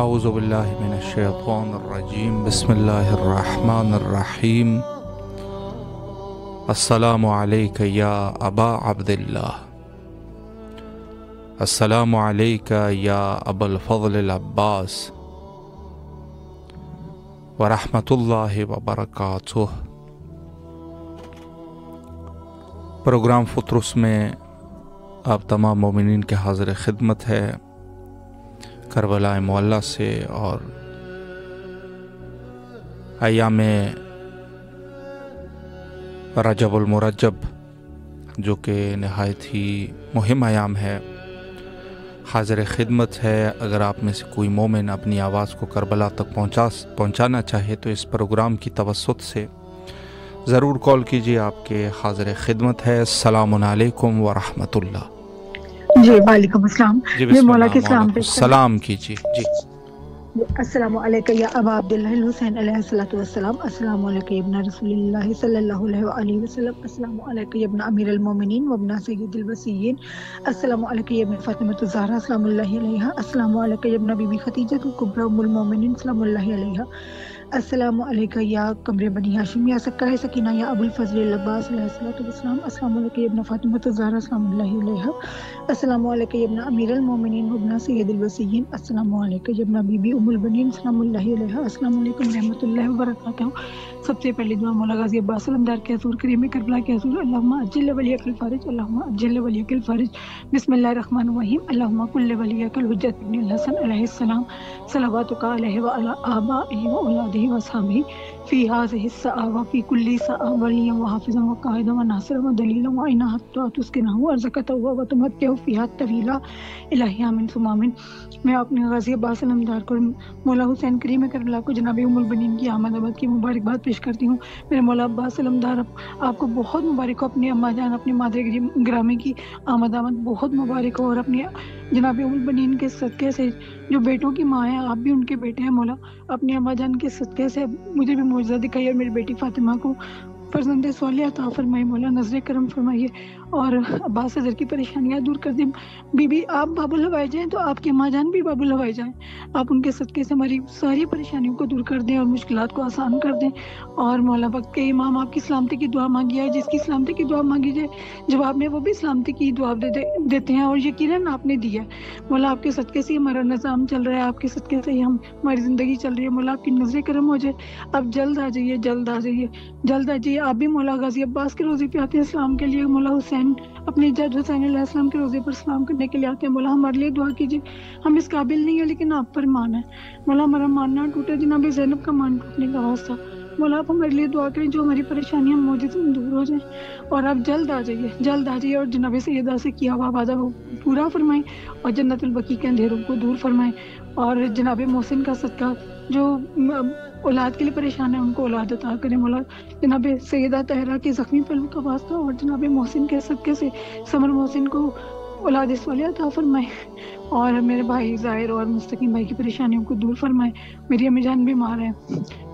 اعوذ باللہ من الشیطان الرجیم بسم اللہ الرحمن الرحیم السلام علیک یا ابا عبداللہ السلام علیک یا ابا الفضل العباس ورحمۃ اللہ وبرکاتہ۔ پروگرام فطرس میں آپ تمام مومنین کے حاضر خدمت ہے کربلا معلیٰ سے، اور ایام رجب المرجب جو کہ نہایت ہی مہم ایام ہے، حاضر خدمت ہے۔ اگر آپ میں سے کوئی مومن اپنی آواز کو کربلا تک پہنچانا چاہے تو اس پروگرام کی توسط سے ضرور کال کیجیے، آپ کے حاضر خدمت ہے۔ السلام علیکم ورحمۃ اللہ۔ جی وعلیکم السلام۔ جی میں بسم مولا اللہ، کے سلام مولا کو پیش سلام کیجیے۔ جی السلام علیکم یا ابا عبداللہ الحسین علیہ الصلوۃ والسلام۔ السلام علیکم یا ابن رسول اللہ صلی اللہ علیہ وآلہ وسلم۔ السلام علیکم یا ابن امیر المومنین و ابن سید الوصیین۔ السلام علیکم یا ابن فاطمۃ الزہرا سلام اللہ علیہا۔ السلام علیکم یا ابن بی بی خدیجہ الکبریٰ ام المومنین سلام اللہ علیہا۔ السلام علیکم یا قمر بنی ہاشم یا سکہ سکینہ یا ابو الفضل العباس علیہ الصلوۃ والسلام۔ السلام علیکم یا ابن فاطمۃ الزہرا سلام اللہ علیہا۔ السلام علیکم یا ابن امیر المومنین و ابن سید الوصیین۔ السلام علیکم یا ابن بی بی ام البنین سلام اللہ علیہا۔ السلام علیکم رحمۃ اللہ وبرکاتہ۔ سب سے پہلی دعا مولا غازی عباس علمدار کے حضور، کریم کربلا کے حضور، اللہم اجل ولیک الفارج، اللہم اجل ولیک الفارج۔ بسم اللہ الرحمن الرحیم۔ اللہم کل ولیک الحجۃ ابن الحسن علیہ السلام صلواتک علیہ وعلی آبائہ واولادہ وصحبہ فی ہذہ الساعۃ وفی کل ساعۃ ولیا وحافظا وقائدا وناصرا ودلیلا وعینا حتی تسکنہ وارزقہ وتمتعہ فیہا طویلا۔ الہی آمین ثم آمین۔ میں اپنے غازی عباس علمدار کو، مولا حسین کریم کربلا کو جناب ام البنین کی آمد آمد کی مبارکباد پیش کرتی ہوں۔ میرے مولا عباس علمدار آپ کو بہت مبارک ہو، اپنی اماں جان، اپنی مادر گرامی کی آمد آمد بہت مبارک ہو، اور اپنی جناب ام البنین کے صدقے سے جو بیٹوں کی ماں ہیں، آپ بھی ان کے بیٹے ہیں، مولا اپنی اماں جان کے صدقے سے مجھے بھی معجزہ دکھائیے اور میری بیٹی فاطمہ کو فرزند صالح عطا فرمائے، مولا نظر کرم فرمائیے اور عباس صدر کی پریشانیاں دور کر دیں۔ بی بی آپ باب الہوائی جائیں تو آپ کی ماں جان بھی باب الہوائی جائیں، آپ ان کے صدقے سے ہماری ساری پریشانیوں کو دور کر دیں اور مشکلات کو آسان کر دیں۔ اور مولا وقت کے امام آپ کی سلامتی کی دعا مانگی ہے، جس کی سلامتی کی دعا مانگی جائے جواب میں وہ بھی سلامتی کی دعا دیتے ہیں، اور یقیناً آپ نے دی ہے۔ مولا آپ کے صدقے سے ہمارا نظام چل رہا ہے، آپ کے صدقے سے ہی ہماری زندگی چل رہی ہے، مولا آپ کی نظر کرم ہو جائے۔ آپ جلد آ جائیے، جلد آ جائیے، جلد آ جائیے۔ آپ بھی مولا غازی عباس کے روزے پہ آتے ہیں اسلام کے لیے، مولا حسین اپنے جد حسین علیہ السلام کے روزے پر سلام کرنے کے لیے آتے ہیں، مولا ہمارے لیے دعا کیجیے۔ ہم اس قابل نہیں ہیں لیکن آپ پر مان ہے، مولا ہمارا مان نہ ٹوٹے، جناب زینب کا مان ٹوٹنے کا واسطہ، مولا آپ ہمارے لیے دعا کریں جو ہماری پریشانیاں موجود ہیں دور ہو جائیں، اور آپ جلد آ جائیے، جلد آ جائیے، اور جناب سیدہ سے کیا ہوا وعدہ وہ پورا فرمائیں، اور جنت البقیع کے اندھیروں کو دور فرمائیں، اور جناب محسن کا صدقہ جو اولاد کے لیے پریشان ہے ان کو اولاد عطا کریں، مولا جناب سیدہ طاہرہ کے زخمی پلو کا واسطہ اور جناب محسن کے صدقے سے سمر محسن کو اولاد صالحہ عطا فرمائے، اور میرے بھائی ظاہر اور مستقیم بھائی کی پریشانیوں کو دور فرمائے۔ میری امی جان بیمار ہیں،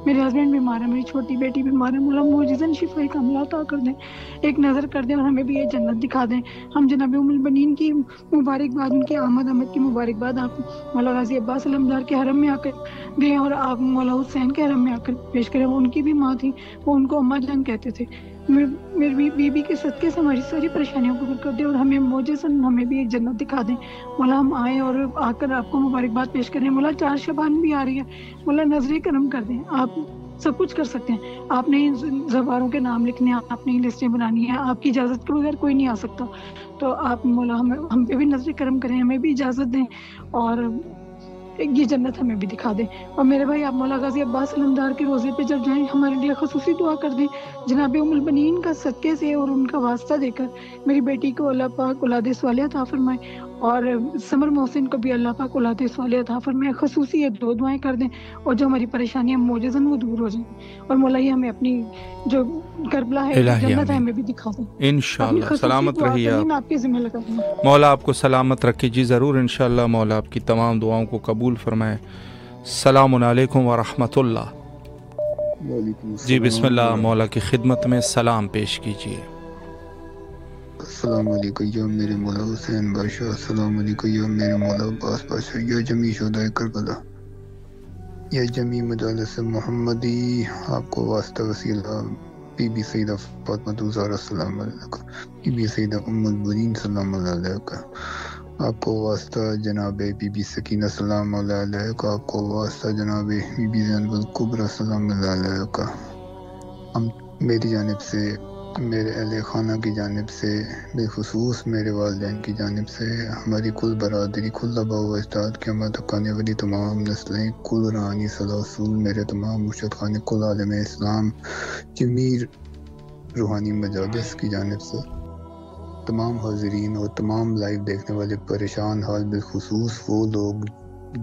میرے ہسبینڈ بیمار ہیں، میری چھوٹی بیٹی بیمار ہے، مولا معجزاً شفاء کاملہ عطا کر دیں، ایک نظر کر دیں اور ہمیں بھی یہ جنت دکھا دیں۔ ہم جناب ام البنین کی مبارکباد، ان کی آمد کی مبارکباد آپ مولا غازی عباس علمدار کے حرم میں آ کر دیں، اور آپ مولا حسین کے حرم میں آ کر پیش کریں۔ وہ ان کی بھی ماں تھی، وہ ان کو اماں جان کہتے تھے۔ میری بیوی کے صدقے سے ہماری ساری پریشانیوں کو دور کر دیں، اور ہمیں معجزاً ہمیں بھی ایک جنت دکھا دیں، مولا ہم آئیں اور آ کر آپ کو مبارکباد پیش کریں۔ مولا 4 شعبان بھی آ رہی ہے، مولا نظر کرم کر دیں، آپ سب کچھ کر سکتے ہیں، آپ نے زبانوں کے نام لکھنے ہیں، آپ نے لسٹیں بنانی ہیں، آپ کی اجازت کے بغیر کوئی نہیں آ سکتا، تو آپ مولا ہم پہ بھی نظر کرم کریں، ہمیں بھی اجازت دیں، اور یہ جنت ہمیں بھی دکھا دیں۔ اور میرے بھائی آپ مولا غازی عباس علمدار کے روزے پہ جب جائیں ہمارے لیے خصوصی دعا کر دیں، جناب ام البنین کا صدقے سے اور ان کا واسطہ دے کر میری بیٹی کو اللہ پاک اولاد صالحہ عطا فرمائے، اور سمر محسن کو بھی اللہ پاک اولاد صالحہ عطا فرمائے۔ خصوصی یہ 2 دعائیں کر دیں، اور جو ہماری پریشانیاں معجزاً وہ دور ہو جائیں، اور مولا یہ ہمیں اپنی جو کربلا ہے، جنت ہے، ہمیں بھی دکھا دیں انشاءاللہ۔ سلامت رہیے آپ، میں آپ کے ذمہ لگا دوں۔ مولا آپ کو سلامت رکھے۔ جی ضرور انشاءاللہ، مولا آپ کی تمام دعاؤں کو قبول فرمائے۔ السلام علیکم ورحمۃ اللہ۔ جی بسم اللہ، مولا کی خدمت میں سلام پیش کیجیے۔ السلام علیکم یا میرے مولا حسین بادشاہ، السلام علیکم یا میرے مولا عباس بادشاہ، یا جمیع شہدائے کربلا، یا جمی مجالس محمدی، آپ کو واسطہ وسیلہ بی بی سیدہ فاطمہ زہرا سلام علیکم، بی بی سیدہ ام البنین سلام علیکم، آپ کو واسطہ جناب بی بی سکینہ سلام علیکم، آپ کو واسطہ جناب بی بی زینب الکبریٰ سلام علیکم، ہم میری جانب سے، میرے اہل خانہ کی جانب سے، بالخصوص میرے والدین کی جانب سے، ہماری کل برادری، کل آباء و اجداد کی متقانے والی تمام نسلیں، کل روحانی صلاح رسول، میرے تمام مرشد خانے، کل عالم اسلام، جمیع روحانی مجالس کی جانب سے، تمام حاضرین اور تمام لائیو دیکھنے والے پریشان حال، بالخصوص وہ لوگ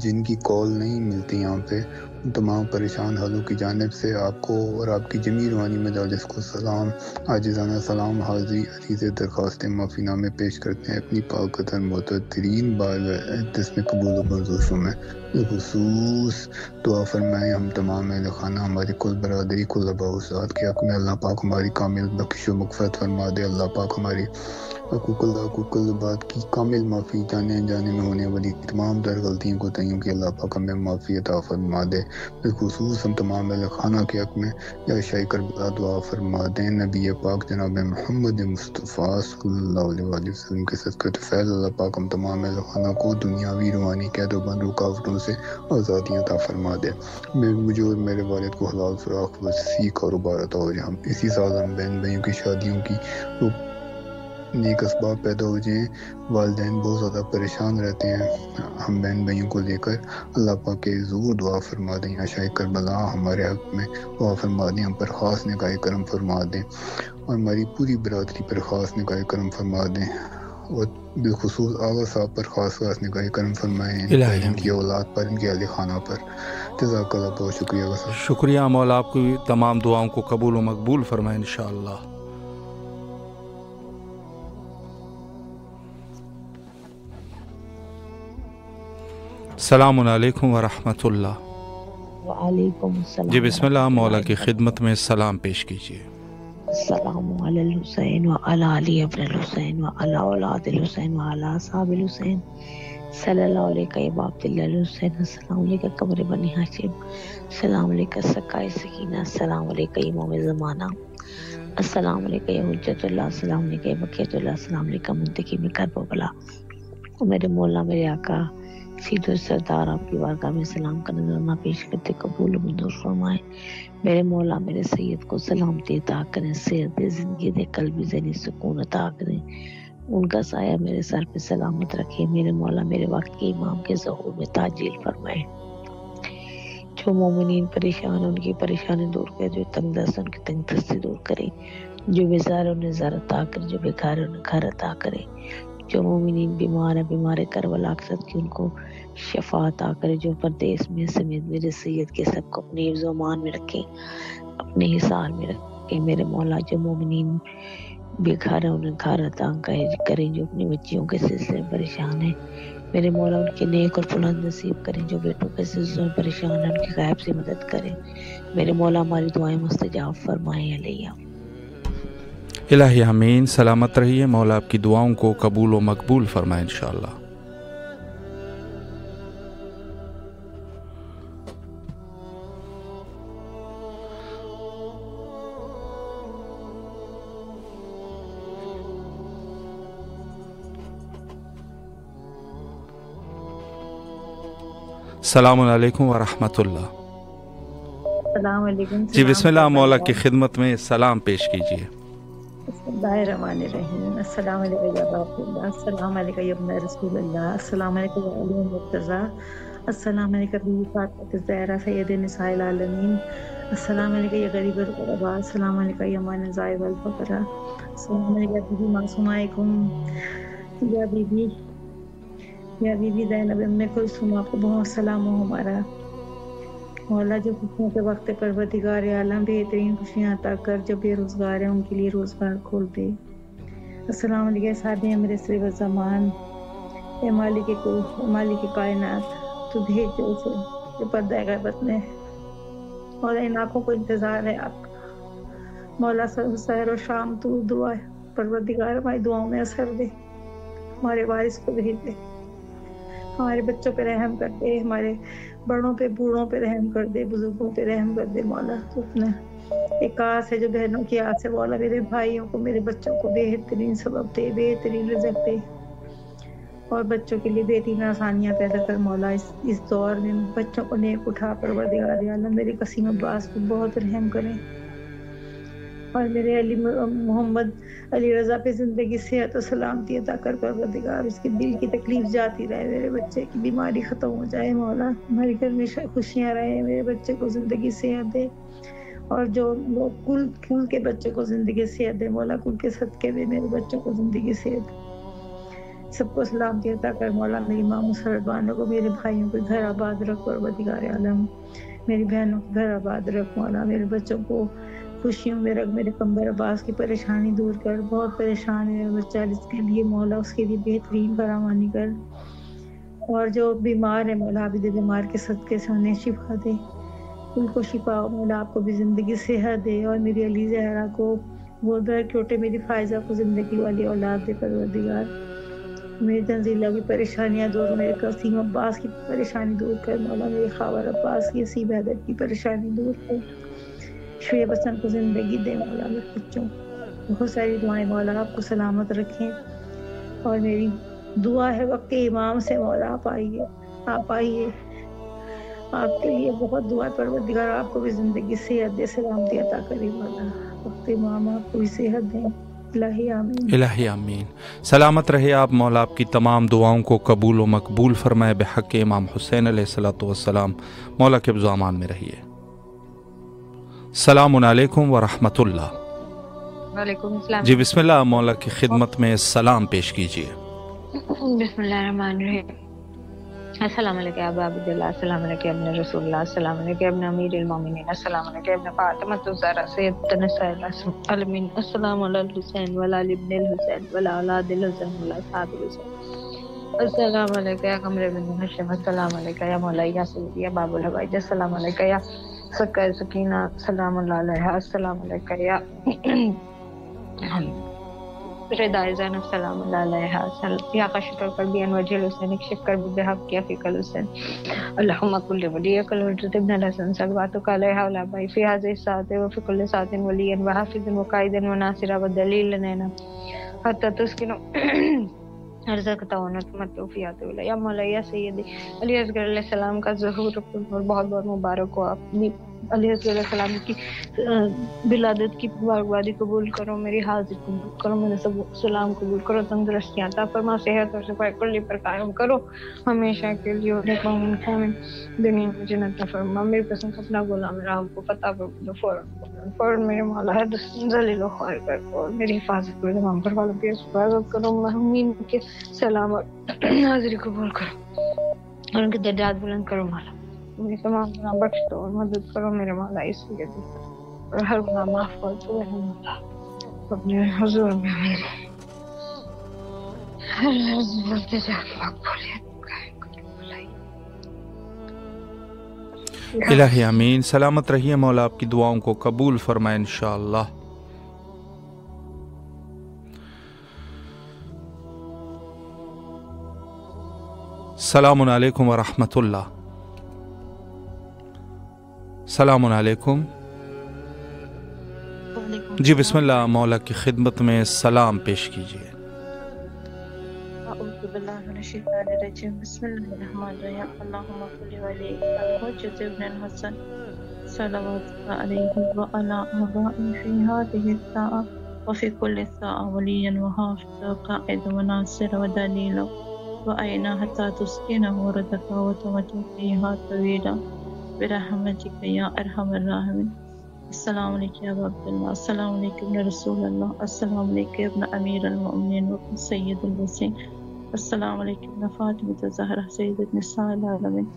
جن کی کال نہیں ملتی یہاں پہ، ان تمام پریشان حالوں کی جانب سے آپ کو اور آپ کی جمیع روحانی مجالس کو سلام، عاجزانہ سلام، حاضری عریض درخواست معافی نامے پیش کرتے ہیں اپنی پاک قدر معتبرین جس میں قبول و منظور میں، بالخصوص دعا فرمائیں ہم تمام اہل خانہ، ہماری کل برادری، کل آباء و اجداد کے حق میں اللہ پاک ہماری کامل بخش و مغفرت فرما دے، اللہ پاک ہماری حقوق العباد کی کامل معافی، جانے انجانے میں ہونے والی تمام در غلطیوں کو تئیوں کی اللہ پاک ہمیں معافی عطا فرما دے، بالخصوص ہم تمام اہل خانہ کے حق میں یا شاہ کربلا دعا فرما دیں، نبی پاک جناب محمد مصطفیٰ صلی اللہ علیہ وسلم کے صدقۃ فیض اللہ پاک ہم تمام اہل خانہ کو دنیاوی روحانی قید و بند رکاوٹوں سے آزادیاں عطا فرما دے، مجھے اور میرے والد کو حلال فراخ وسیع کاروبار عطا ہو جائے، ہم اسی سال ہم بہن بھائیوں کی شادیوں کی نیک اسباب پیدا ہو جائیں، والدین بہت زیادہ پریشان رہتے ہیں، ہم بہن بھائیوں کو لے کر اللہ پاک کے حضور دعا فرما دیں، یا شاہ کربلا ہمارے حق میں دعا فرما دیں، ہم پر خاص نگاہ کرم فرما دیں، اور ہماری پوری برادری پر خاص نگاہ کرم فرما دیں، اور بالخصوص آغا صاحب پر خاص نگاہ کرم فرمائیں، ان کی اولاد پر، ان کے اہل خانہ پر، جزاک اللہ، بہت شکریہ آغا صاحب۔ شکریہ، مولا آپ کی تمام دعاؤں کو قبول و مقبول فرمائے انشاءاللہ۔ السلام علیکم ورحمۃ اللہ۔ وعلیکم السلام جی بسم اللہ، مولا کی خدمت میں سلام پیش کیجیے۔ السلام علی الحسین وعلی علی ابن الحسین وعلی اولاد الحسین وعلی اصحاب الحسین صلی اللہ علیہ و عبداللہ الحسین، السلام علیکہ قمر بنی ہاشم، السلام علیکہ سقائے سکینہ، السلام علیکہ امام زمانہ، السلام علیکہ حجت اللہ، السلام علیکہ بقیت اللہ، السلام علیکہ منتقم کربلا۔ میرے مولا، میرے آقا سید سردار، آپ کی بارگاہ میں سلام کا نذرانہ پیش کرتے قبول و منظور فرمائے۔ میرے مولا میرے سید کو سلامتی عطا کریں، صحت دے، زندگی دے، قلبی ذہنی سکون عطا کریں، ان کا سایہ میرے سر پہ سلامت رکھے۔ میرے مولا میرے وقت کے امام کے ظہور میں تعجیل فرمائے۔ جو مومنین پریشان ہیں ان کی پریشانی دور کرے، جو تنگ دست ان کی تنگ دستی دور کرے، جو بیزار ہے انہیں زار عطا کرے، جو بیگھر ہے انہیں گھر عطا کرے، جو مومنین بیمار ہیں، بیمار کربلا اقصد کی ان کو شفا عطا کرے، جو پردیس میں سمیت میرے سید کے سب کو اپنے حفظ و امان میں رکھے، اپنے حصار میں رکھے۔ میرے مولا جو مومنین بے گھر ہیں انہیں گھر عطا کریں، جو اپنی بچیوں کے سلسلے میں پریشان ہیں میرے مولا ان کے نیک اور بلند نصیب کریں، جو بیٹوں کے سلسلے میں پریشان ہیں ان کی غائب سے مدد کریں۔ میرے مولا ہماری دعائیں مستجاب فرمائیں علیہ۔ الہی آمین۔ سلامت رہیے، مولا آپ کی دعاؤں کو قبول و مقبول فرمائے انشاءاللہ۔ السلام علیکم ورحمۃ اللہ۔ السلام علیکم۔ جی بسم اللہ، مولا کی خدمت میں سلام پیش کیجیے۔ بسم اللہ الرحمن الرحیم۔ السلام علیکم یا رب اللہ، السلام علیکم یا ابن رسول اللہ، السلام علیکم یا علی مرتضیٰ، السلام علیکم بی فاطمہ الزہرا سید نساء العالمین، السلام علیکم یا غریب الغرباء، السلام علیکم یا من زائب الفقراء، السلام علیکم یا بی معصومائکم یا بی بی زینب ام کلثوم، آپ کو بہت سلام ہو ہمارا مولا، جو خوشیوں کے وقت پروردگار عالم بہترین خوشیاں عطا کر، جو بے روزگار ہیں ان کے لیے روزگار کھول دے۔ السلام علیکم صاحب امر صرف زمان، اے مالک کائنات، تو بھیج دے اسے جو پردہ غیبت میں مولا، ان آنکھوں کو انتظار ہے آپ کا مولا، سحر و شام تو دعا پروردگار ہماری دعاؤں میں اثر دے، ہمارے وارث کو بھیج دے، ہمارے بچوں پہ رحم کر دے، ہمارے بڑوں پہ بوڑھوں پہ رحم کر دے، بزرگوں پہ رحم کر دے مولا۔ تو اپنا ایک آس ہے جو بہنوں کی آس ہے مولا، میرے بھائیوں کو، میرے بچوں کو بہترین سبب دے، بہترین رزق دے، اور بچوں کے لیے بہترین آسانیاں پیدا کر مولا۔ اس دور میں بچوں کو نیک اٹھا، پروردگار عالم میرے قسیم عباس کو بہت رحم کریں، اور میرے علی محمد علی رضا پہ زندگی صحت و سلامتی عطا کر، پروردگار اس کے دل کی تکلیف جاتی رہے، میرے بچے کی بیماری ختم ہو جائے مولا، ہمارے گھر میں خوشیاں رہیں، میرے بچے کو زندگی صحت دے، اور جو لوگ کل کے بچوں کو زندگی صحت دے مولا، کل کے صدقے میں میرے بچوں کو زندگی صحت دے، سب کو سلامتی عطا کر مولا۔ میری ماں مسرت بانو کو، میرے بھائیوں کو گھر آباد رکھ، پروردگار عالم میری بہنوں کو گھر آباد رکھ مولا، میرے بچوں کو خوشیوں میں رکھ، میرے قمبر عباس کی پریشانی دور کر، بہت پریشان ہے میرا بچہ، اس کے لیے مولا اس کے لیے بہترین فراوانی کر، اور جو بیمار ہے مولا عابد بیمار کے صدقے سے انہیں شفا دے، ان کو شفا ہو مولا، آپ کو بھی زندگی صحت دے، اور میری علی زہرا کو وہ کیوٹے میری فائزہ کو زندگی والی اولاد دے، پروردگار میری تنزیلہ کی پریشانیاں دور، میرے قسیم عباس کی پریشانی دور کر مولا، میرے خاور عباس کی اسیب حیدر کی پریشانی دور کر، شعیب حسن کو زندگی دے مولا، میرے بچوں بہت ساری دعائیں مولا، آپ کو سلامت رکھیں، اور میری دعا ہے وقت امام سے مولا، آپ آئیے، آپ آئیے، آپ کے لیے بہت دعا ہے، پروردگار آپ کو بھی زندگی صحت دے، سلامتی عطا کرے مولا، وقت امام آپ کو بھی صحت دیں، الہی آمین، الہی آمین۔ سلامت رہے آپ، مولا آپ کی تمام دعاؤں کو قبول و مقبول فرمائے بحق امام حسین علیہ الصلوۃ والسلام۔ مولا کے حفظ و امان میں رہیے۔ السلام علیکم ورحمۃ اللہ۔ وعلیکم السلام جی بسم اللہ، مولا کی خدمت میں سلام پیش کیجیے۔ بسم اللہ الرحمن الرحیم۔ السلام علیکم ابا عبداللہ، السلام علیکم ابن رسول اللہ، السلام علیکم ابن امیر المومنین، السلام علیکم ابن فاطمہ الزہرا سیدۃ النساء العالمین، السلام علی الحسین وعلی آل ابن الحسین وعلی اولاد الحسین وعلی اصحاب الحسین، السلام علیکم یا قمر بن ہاشم، السلام علیکم یا مولائی یا سیدی یا باب الحوائج، السلام علیکم یا سکر سکینہ، سلام اللہ علیہ، السلام علیکم یا ردائے زینب، سلام اللہ علیہ، یا کشف القلبی ان وجہ الحسین، اکشف کرب بحق یا فیق الحسین، اللہم کل ولیک الحجۃ ابن الحسن صلواتک علیہ وعلی آبائہ فی ہذہ الساعۃ وفی کل ساعۃ ولیا وحافظا وقائدا وناصرا ودلیلا لنا حتی تسکنوا ارزقتا ونعمت فیات ولا، یا مولائی یا سیدی علی اصغر علیہ السلام کا ظہور بہت بہت مبارک ہو، اپنی علی اصغر علیہ السلام کی ولادت کی مبارکبادی قبول کرو، میری حاضر قبول کرو، میرے سب سلام قبول کرو، تندرستیاں عطا فرما، صحت اور شفا کلی پر قائم کرو ہمیشہ کے لیے، اور ایک مومن کامل دنیا میں جنت عطا فرما، میری پسند اپنا غلام راہ کو فتح پر فوراً میرے مولا ہے ذلیل و خوار کر، اور میری حفاظت کو تمام پر والا بھی حفاظت کرو، محمین کے سلام اور حاضری قبول کرو، اور ان کے درجات بلند کرو مولا، میرے تمام گناہ بخش دو اور مدد کرو میرے مولا، اس لیے اور ہر گناہ معاف کر دو میرے مولا، اپنے حضور میں میرے ہر عرض بولتے جا کے مقبولیت الہی آمین۔ سلامت رہیے، مولا آپ کی دعاؤں کو قبول فرمائے انشاءاللہ۔ السلام علیکم ورحمۃ اللہ۔ السلام علیکم۔ جی بسم اللہ، مولا کی خدمت میں سلام پیش کیجیے۔ اعوذ باللہ من الشیطان الرجیم، بسم اللہ الرحمن الرحیم، اللہم صل علی الحجۃ ابن الحسن صلوات علیہ وعلی آبائہ فی ہذہ الساعۃ وفی کل ساعۃ ولیا وحافظا قائدا وناصرا ودلیلا وأعنا حتى تسكنه رزقا وتوجهها طويلا برحمتك يا أرحم الراحمين، السلام علیکم یا ابا عبداللہ، السلام علیکم ابن رسول اللہ، السلام علیکم ابن امیر المؤمنین وابن سید الوسین، السلام علیکم ابن فاطمہ الزہرا سیدۃ النساء العالمین،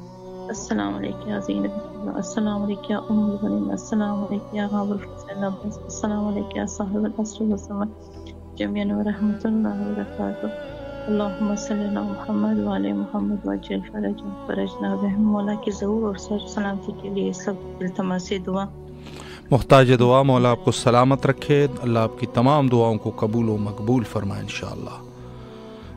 السلام علیکم یا زینب اللہ، السلام علیکم یا ام البنین، السلام علیکم یا غاب الحسین عباس، السلام علیکم یا صاحب العصر والزمان جميعا ورحمۃ اللہ وبرکاتہ، اللہم صلی علی محمد وعلی محمد وعجل فرجنا بہم، مولا کی ظہور اور سر سلامتی کے لیے سب التماس دعا۔ محتاج دعا، مولا آپ کو سلامت رکھے، اللہ آپ کی تمام دعاؤں کو قبول و مقبول فرمائے انشاءاللہ۔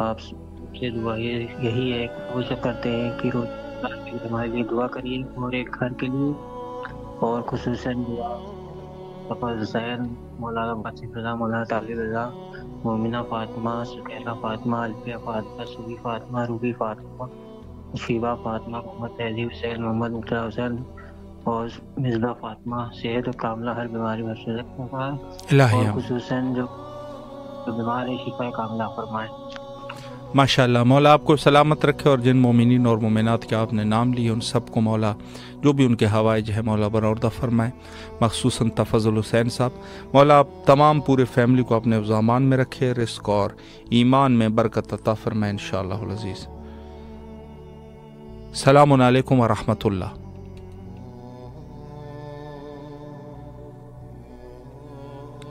آپ سے دعا یہی ہے، کوشش کرتے ہیں کہ روز ہمارے لیے دعا کریے اور ایک گھر کے لیے، اور خصوصاً دعا صفا حسین، مولانا باسط رضا، مولانا طالب رضا، مومنہ فاطمہ، سکینہ فاطمہ، الفیہ فاطمہ، سبی فاطمہ، روبی فاطمہ، شیبہ فاطمہ، محمد تہذیب حسین، محمد مرتضیٰ حسین اور مصباح فاطمہ، صحت و کاملہ، ہر بیماری میں فرمائے، اور خصوصاً جو بیمار ہے شفا کاملہ فرمائے۔ ماشاءاللہ، مولا آپ کو سلامت رکھے، اور جن مومنین اور مومنات کے آپ نے نام لیے ان سب کو مولا جو بھی ان کے حوائج ہے مولا برآوردہ فرمائے، مخصوصاً تفضل حسین صاحب۔ مولا آپ تمام پورے فیملی کو اپنے زامان میں رکھے، رزق اور ایمان میں برکت عطا فرمائے انشاءاللہ العزیز۔ السلام علیکم ورحمۃ اللہ۔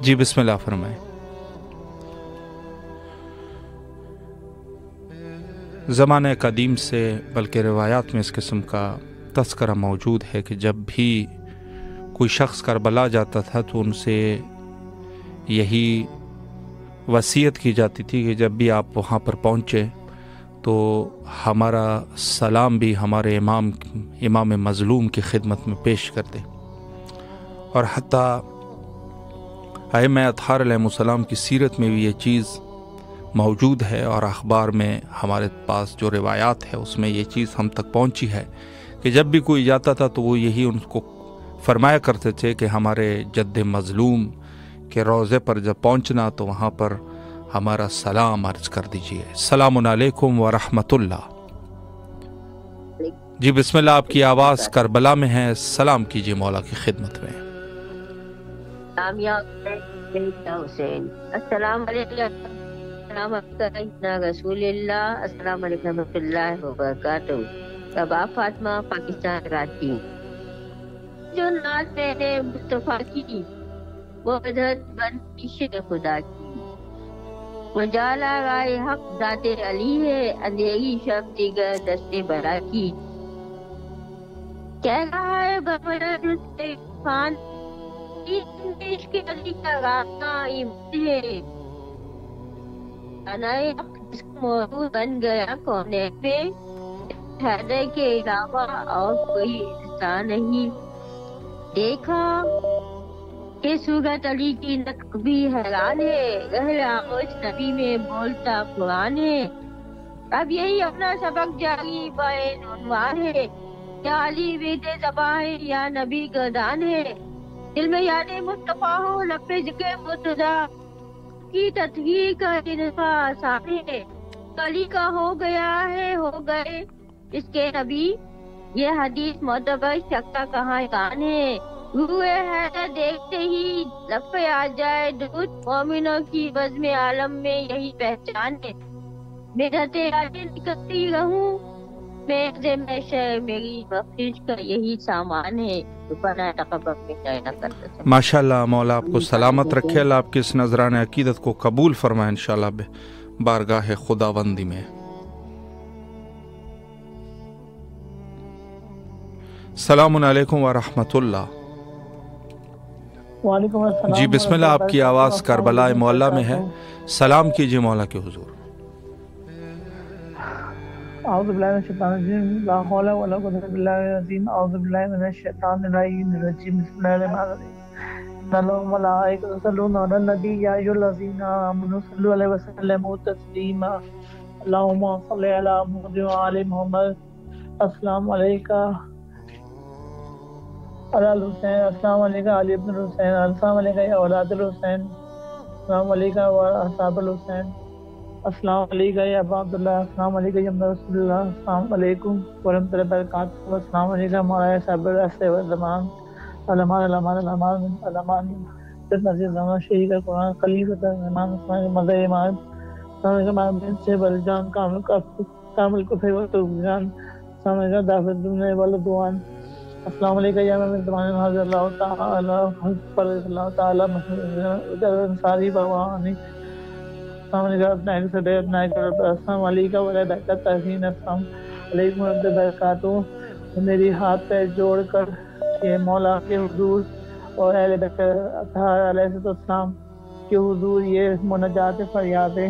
جی بسم اللہ فرمائیں۔ زمانہ قدیم سے بلکہ روایات میں اس قسم کا تذکرہ موجود ہے کہ جب بھی کوئی شخص کربلا جاتا تھا تو ان سے یہی وصیت کی جاتی تھی کہ جب بھی آپ وہاں پر پہنچے تو ہمارا سلام بھی ہمارے امام مظلوم کی خدمت میں پیش کر دے، اور حتیٰ ائمہ اطہار علیہ السلام کی سیرت میں بھی یہ چیز موجود ہے، اور اخبار میں ہمارے پاس جو روایات ہے اس میں یہ چیز ہم تک پہنچی ہے کہ جب بھی کوئی جاتا تھا تو وہ یہی ان کو فرمایا کرتے تھے کہ ہمارے جد مظلوم کے روضے پر جب پہنچنا تو وہاں پر ہمارا سلام عرض کر دیجیے۔ السلام علیکم ورحمۃ اللہ۔ جی بسم اللہ، آپ کی آواز کربلا میں ہے، سلام کیجیے مولا کی خدمت میں۔ حسین السلام علیکم، السلام علیکم رسول اللہ، السلام علیکم ورحمۃ اللہ وبرکاتہ۔ رباب فاطمہ، پاکستان کراچی۔ جو نعت میں نے مصطفیٰ کی وہ عزت بن عشق خدا کی، مجالا رائے حق ذات علی ہے، اندھیری شب دیگر دست بلا کی۔ کہہ رہا ہے بمرد عرفان عشق علی کا راستہ ایمان ہے، انائے حق جس کا موضوع بن گیا کونے پہ، حیدر کے علاوہ اور کوئی انسان نہیں۔ دیکھا کہ صورت علی کی نقب بھی حیران ہے، رہنماؤں نبی میں بولتا قرآن ہے۔ اب یہی اپنا سبق جاری بائن عنوان ہے، یا علی وید زباں ہے یا نبی گردان ہے۔ دل میں یاد مصطفیٰ ہو، لب پہ ذکر مرتضیٰ کی تطہیر کا انفا آسان ہے۔ علی کا ہو گیا ہے، ہو گئے اس کے نبی، یہ حدیث معتبر شک کا کہاں کان ہے۔ روئے حیدر دیکھتے ہی لب پہ آ جائے درود، مومنوں کی بزم عالم میں یہی پہچان ہے۔ بدعت علی نکلتی رہوں میں محشر، میری بخشش کا یہی سامان ہے۔ ماشاء اللہ، مولا آپ کو سلامت رکھے، اللہ آپ کی اس نذران عقیدت کو قبول فرمائے انشاءاللہ بارگاہ خداوندی میں۔ السلام علیکم ورحمۃ اللہ۔ وعلیکم السلام۔ جی بسم اللہ، آپ کی آواز کربلا مولا میں ہے، سلام کیجیے مولا کے حضور۔ اعوذ باللہ من الشیطان الرجیم، لا حول ولا قوت الا باللہ العظیم، اعوذ باللہ من الشیطان الرجیم، بسم اللہ الرحمن الرحیم۔ ان اللہ وملائکتہ یصلون علی النبی یا ایھا الذین آمنوا صلوا علیہ وسلموا تسلیما، اللہم صل علی محمد وعلی محمد۔ السلام علیکم علی الحسین، السلام علیکم علی ابن الحسین، السلام علیکم یا اولاد الحسین، السلام علیکم و اصحاب الحسین، السلام علیکم یا ابا عبداللہ، السلام علیکم یا رسول اللہ، السلام علیکم ورحمۃ اللہ وبرکاتہ، السلام علیکم مولانا صاحب العصر والزمان، علمان علمان علمان علمان نظیر زمان شہید قرآن خلیفۃ امام عثمان مظہر امام، السلام علیکم امام سے بلجان کامل کو فیوت الجان، السلام علیکم دعوت دنیا والدوان، السلام علیکم یا امام زمان حضر اللہ تعالی فرض اللہ تعالی محمد انصاری بوانی، السلام علیکم اپنا ایک صدر اپنا ایک رب، السلام علیکم وعلیہ برکت تحسین، السلام علیکم ورحمۃ اللہ وبرکاتہ۔ میری ہاتھ پہ جوڑ کر یہ مولا کے حضور اور اہل بیت اطہار علیہ السلام کے حضور یہ مناجات فریاد ہے۔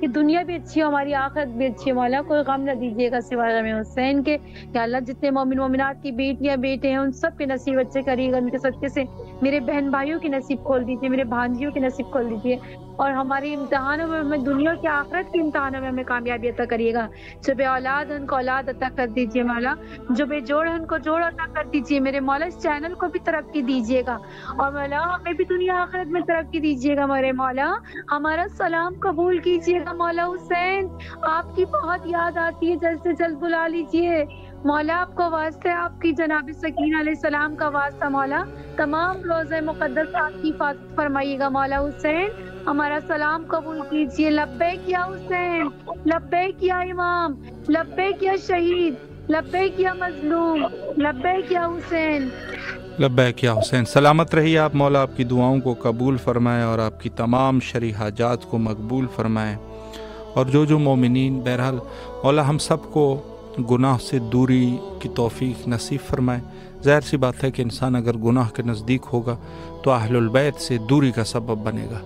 کہ دنیا بھی اچھی ہو ہماری آخرت بھی اچھی ہو مولا، کوئی غم نہ دیجیے گا سوائے غم حسین کے۔ یا اللہ جتنے مومن مومنات کی بیٹیاں بیٹے ہیں ان سب کے نصیب اچھے کریے گا، ان کے صدقے سے میرے بہن بھائیوں کی نصیب کھول دیجیے، میرے بھانجیوں کی نصیب کھول دیجیے، اور ہماری امتحانوں میں ہمیں دنیا کے آخرت کے امتحانوں میں ہمیں کامیابی عطا کریے گا۔ جو بے اولاد ان کو اولاد عطا کر دیجیے مولا، جو بے جوڑ ان کو جوڑ عطا کر دیجیے میرے مولا، اس چینل کو بھی ترقی دیجیے گا، اور مولا ہمیں بھی دنیا آخرت میں ترقی دیجیے گا میرے مولا۔ ہمارا سلام قبول کیجیے گا مولا حسین، آپ کی بہت یاد آتی ہے، جلد سے جلد بلا لیجیے مولا، آپ کو واسطہ ہے آپ کی جناب سکینہ علیہ السلام کا واسطہ مولا، تمام روزہ مقدس آپ کی حفاظت فرمائیے گا مولا حسین، ہمارا سلام قبول کیجیے۔ لبیک یا حسین، لبیک یا امام، لبیک یا شہید، لبیک یا مظلوم، لبیک یا حسین۔ لبیک یا حسین، سلامت رہیے آپ، مولا آپ کی دعاؤں کو قبول فرمائے اور آپ کی تمام شرعی حاجات کو مقبول فرمائے، اور جو مومنین بہرحال مولا ہم سب کو گناہ سے دوری کی توفیق نصیب فرمائے۔ ظاہر سی بات ہے کہ انسان اگر گناہ کے نزدیک ہوگا تو اہل البیت سے دوری کا سبب بنے گا،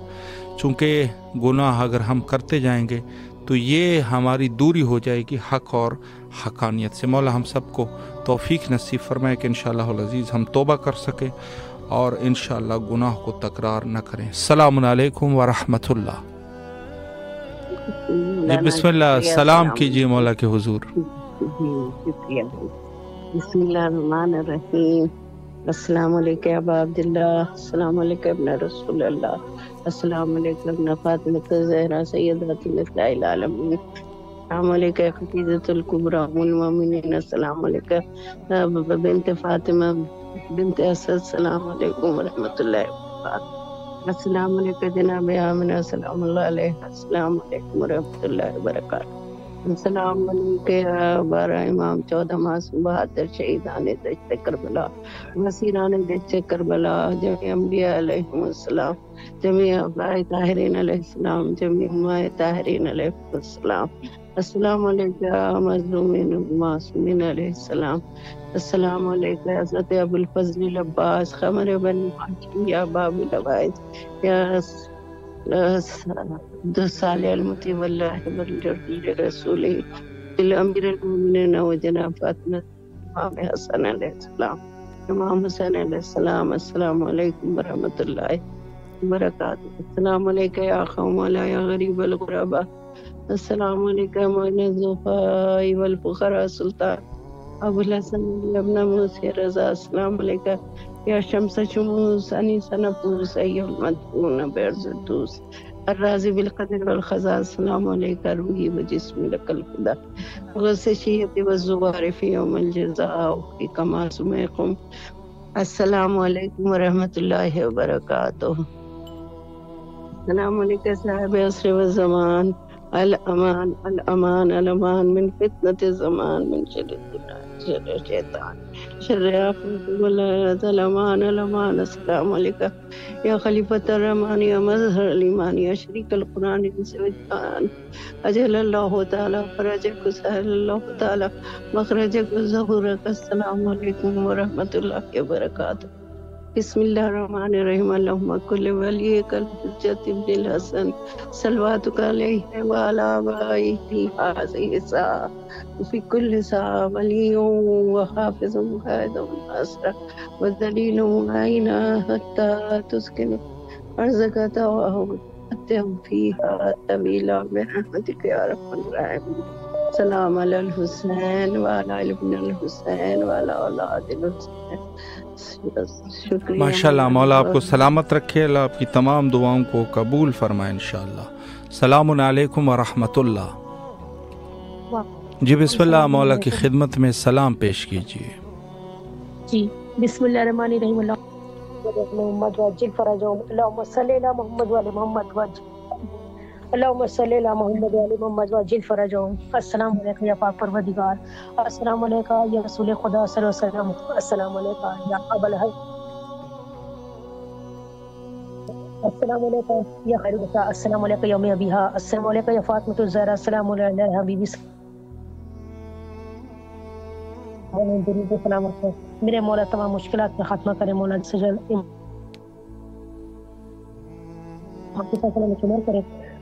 چونکہ گناہ اگر ہم کرتے جائیں گے تو یہ ہماری دوری ہو جائے گی حق اور حقانیت سے۔ مولا ہم سب کو توفیق نصیب فرمائے کہ انشاءاللہ العزیز ہم توبہ کر سکیں اور انشاءاللہ گناہ کو تکرار نہ کریں۔ السلام علیکم ورحمۃ اللہ۔ جی بسم اللہ، سلام کیجیے مولا کے حضور۔ شکریہ۔ بسم اللہ الرحمن الرحیم۔ السلام علیکم ابا عبداللہ، السلام علیکم ابن رسول اللہ، السلام علیکم ابن فاطمۃ الزہرا سیدۃ نساء العالمین، السلام علیکم خدیجۃ الکبریٰ ام المؤمنین، السلام علیکم بنت فاطمہ بنت اسد، السلام علیکم ورحمۃ اللہ وبرکاتہ، السلام علیکم جناب آمنہ سلام اللہ علیہ، السلام علیکم ورحمۃ اللہ وبرکاتہ، السلام علیکم بارہ امام 14 معصوم بہادر شہیدان دشت کربلا، وزیران دشت کربلا، جميع انبیاء علیہم السلام، جميع ابناء طاہرین علیہ السلام، جميع اماء طاہرین علیہ السلام، السلام علیکم مظلومین معصومین علیہ السلام، السلام علیکم حضرت ابو الفضل العباس قمر بن ہاشم یا باب العبائد یا صالح المطیع واللہ والرسول الامیر المؤمنین و جناب فاطمہ امام حسن علیہ السلام، امام حسین علیہ السلام، السلام علیکم ورحمۃ اللہ وبرکاتہ، السلام علیکم یا قوم لا یا غریب الغرباء، السلام علیکم الضعفاء والفقراء سلطان ابو الحسن ابن موسی رضا، السلام علیکم یا شمس شموس انیس نفوس ایها المدفون بعرض الدوس الرازی بالقدر والخزا، السلام علیکم روحی و جسمی لک الفدا غص شیعت و الزوار فی یوم الجزاء فی کما سمیکم، السلام علیکم ورحمۃ اللہ وبرکاتہ، السلام علیکم صاحب عصر و زمان، الامان الامان الامان من فتنة الزمان، من شر شر الشیطان شر آفات والآیات، الامان الامان، السلام علیکم یا خلیفۃ الرحمن یا مظہر الایمان یا شریک القرآن سوجان، اجل اللہ تعالی فرجک سہل اللہ تعالی مخرجک ظہورک، السلام علیکم ورحمۃ اللہ وبرکاتہ، بسم اللہ الرحمن الرحیم، اللہم کل ولیک الحجۃ ابن الحسن صلواتک علیہ وعلی آبائہ فی ہذہ الساعۃ فی کل ساعۃ ولی و حافظ قائد و ناصر و دلیل معین حتی تسکن ارضک طوعا فیہا طویلا برحمتک یا ارحم الراحمین، سلام علی الحسین وعلی ابن الحسین وعلی اولاد الحسین۔ ماشاءاللہ، مولا آپ کو سلامت رکھے، اللہ آپ کی تمام دعاؤں کو قبول فرمائے انشاءاللہ۔ السلام علیکم ورحمۃ اللہ۔ جی بسم اللہ، مولا کی خدمت میں سلام پیش کیجیے۔ جی بسم اللہ الرحمن الرحیم، محمد وجل فرجهم، اللهم صل علی محمد و علی محمد وجل، اللهم صل علی محمد و علی محمد وجل فرجهم، السلام علیکم یا پاک پروردگار، السلام علیکم یا رسول خدا صلی اللہ علیہ وسلم، السلام علیکم یا ابا الحی، السلام علیکم یا خیر النساء، السلام علیکم یا ام ابیہا، السلام علیکم یا فاطمۃ الزہرا، السلام علیکم یا حبیبی، سلامت میرے مولا تمام مشکلات میں خاتمہ کرے، مولا سجل کرے،